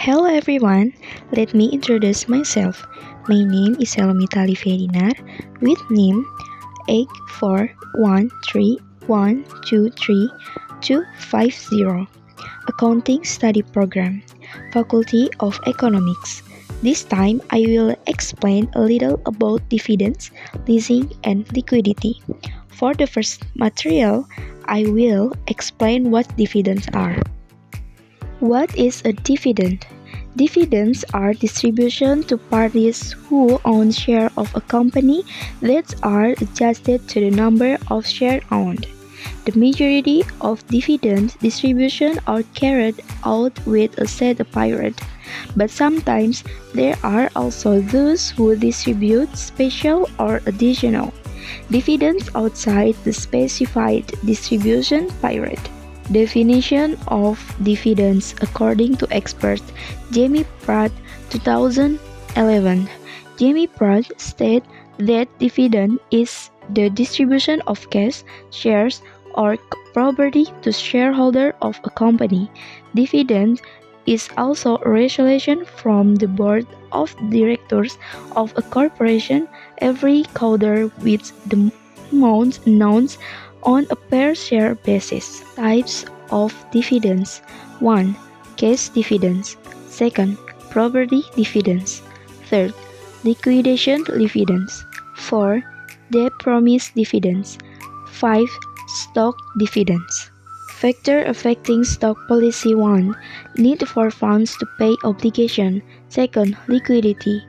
Hello everyone, let me introduce myself. My name is Helomita Liverinar with name 84131232250, Accounting Study Program, Faculty of Economics. This time I will explain a little about dividends, leasing, and liquidity. For the first material, I will explain what dividends are. What is a dividend? Dividends are distributions to parties who own shares of a company that are adjusted to the number of shares owned. The majority of dividend distributions are carried out with a set period, but sometimes there are also those who distribute special or additional dividends outside the specified distribution period. Definition of dividends according to expert Jamie Pratt 2011. Jamie Pratt stated that dividend is the distribution of cash, shares, or property to shareholders of a company. Dividend is also a resolution from the board of directors of a corporation every quarter with the amount announced on a per-share basis. Types of dividends: 1. Cash dividends. 2. Property dividends. 3. Liquidation dividends. 4. Debt promise dividends. 5. Stock dividends. Factor affecting stock policy: 1. Need for funds to pay obligation. 2. Liquidity.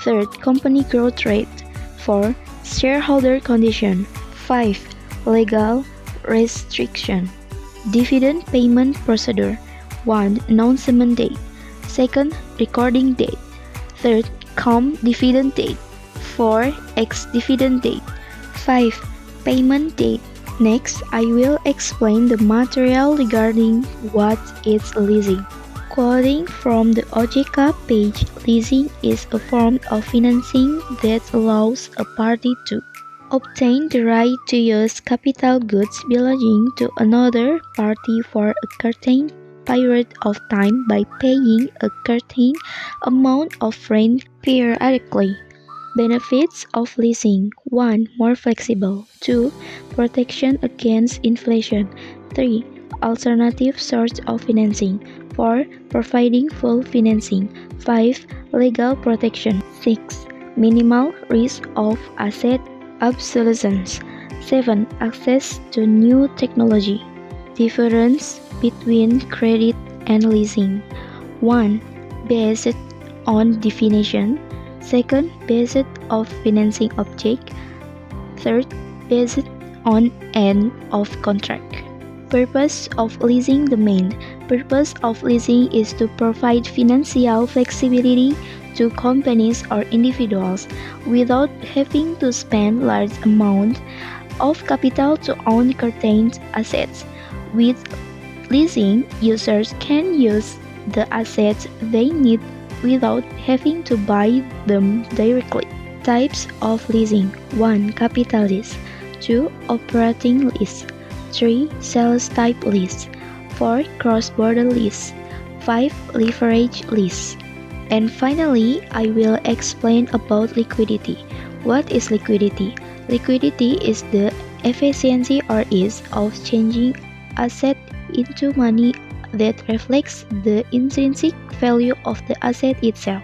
3. Company growth rate. 4. Shareholder condition. 5. Legal restriction. Dividend payment procedure: 1. Announcement date. 2. Recording date. 3. Cum dividend date. 4. Ex-dividend date. 5. Payment date. Next, I will explain the material regarding what is leasing. Quoting from the OJK page, leasing is a form of financing that allows a party to obtain the right to use capital goods belonging to another party for a certain period of time by paying a certain amount of rent periodically. Benefits of leasing: 1. More flexible. 2. Protection against inflation. 3. Alternative source of financing. 4. Providing full financing. 5. Legal protection. 6. Minimal risk of asset obsolescence. 7. Access to new technology. Difference between credit and leasing: 1. Based on definition. 2. Based on financing object. 3. Based on end of contract. Purpose of leasing: the main purpose of leasing is to provide financial flexibility to companies or individuals without having to spend large amounts of capital to own certain assets. With leasing, users can use the assets they need without having to buy them directly. Types of leasing: 1. Capital lease. 2. Operating lease. 3. Sales type lease. 4. Cross-border lease. 5. Leverage lease. And finally, I will explain about liquidity. What is liquidity? Liquidity is the efficiency or ease of changing asset into money that reflects the intrinsic value of the asset itself.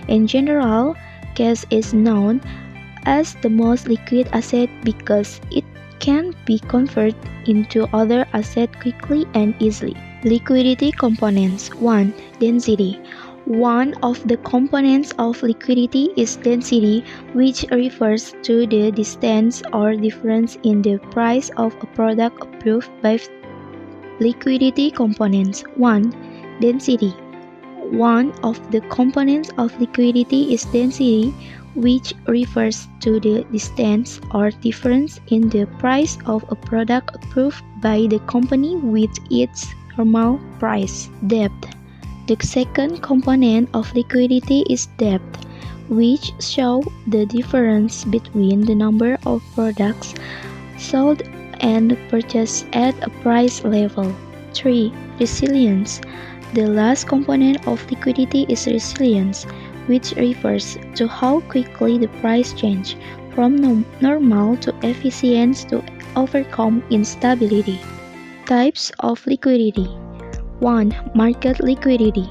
In general, cash is known as the most liquid asset because it can be converted into other assets quickly and easily. Liquidity components: 1. Density. One of the components of liquidity is density, which refers to the distance or difference in the price of a product approved by liquidity components. 1. Density. One of the components of liquidity is density, which refers to the distance or difference in the price of a product approved by the company with its normal price. Depth. The second component of liquidity is depth, which shows the difference between the number of products sold and purchased at a price level. 3. Resilience. The last component of liquidity is resilience, which refers to how quickly the price change from normal to efficient to overcome instability. Types of liquidity: 1. Market liquidity.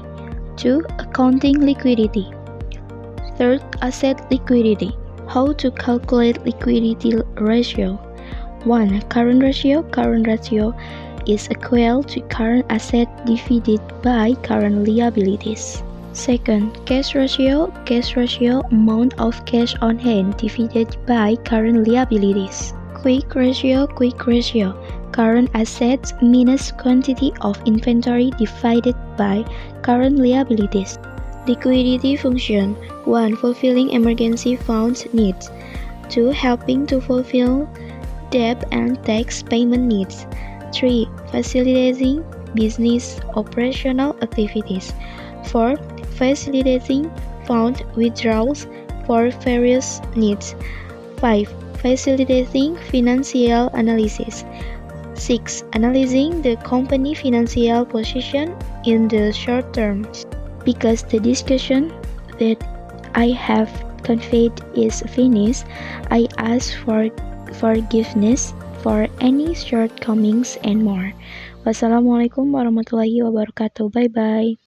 2. Accounting liquidity. 3. Asset liquidity. How to calculate liquidity ratio. 1. Current ratio. Current ratio is equal to current asset divided by current liabilities. Second, cash ratio. Cash ratio, amount of cash on hand divided by current liabilities. Quick ratio. Quick ratio, current assets minus quantity of inventory divided by current liabilities. Liquidity function: 1. Fulfilling emergency funds needs. 2. Helping to fulfill debt and tax payment needs. 3. Facilitating business operational activities. 4. Facilitating fund withdrawals for various needs. 5. Facilitating financial analysis. 6. Analyzing the company financial position in the short term. Because the discussion that I have conveyed is finished, I ask for forgiveness for any shortcomings and more. Wassalamualaikum warahmatullahi wabarakatuh. Bye bye.